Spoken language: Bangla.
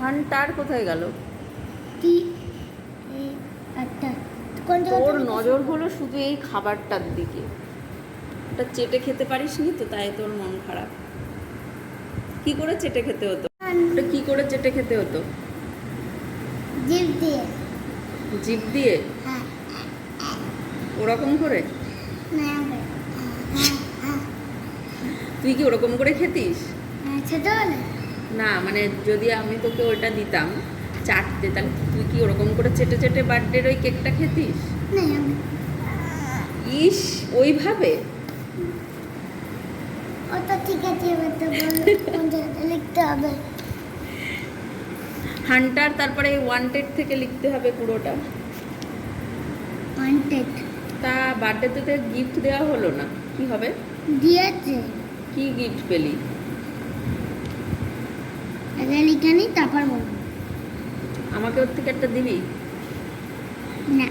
হান্টার কোথায় গেল? আচ্ছা তোর নজর হলো শুধু এই খাবারটার দিকে। ওটা চেটে খেতে পারিসনি তো, তাই তোর মন খারাপ। কি করে চেটে খেতে হতো? ওটা কি করে চেটে খেতে হতো? জিভ দিয়ে। জিভ দিয়ে? হ্যাঁ। ওরকম করে? তুই কি ওরকম করে খেতিস? ছোটবেলা না, মানে যদি আমি তোকে ওইটা দিতাম চাটতে, তাহলে তুই কি ওরকম করে চেটে চেটে বার্থডের ওই কেকটা খেতিস? ইস, ওইভাবে? ওটা ঠিক আছে, এবার তো বলো লিখতে হবে। হান্টার, তারপরে ওয়ান্টেড থেকে লিখতে হবে পুরোটা। ওয়ান্টেড। তা বার্থডেতে তো গিফট দেওয়া হলো না, কি হবে? দিয়েছে। কি গিফট পেলি? আগে লিখে নি, তারপর বলবো। আমাকে ওর থেকে একটা দিবি? না।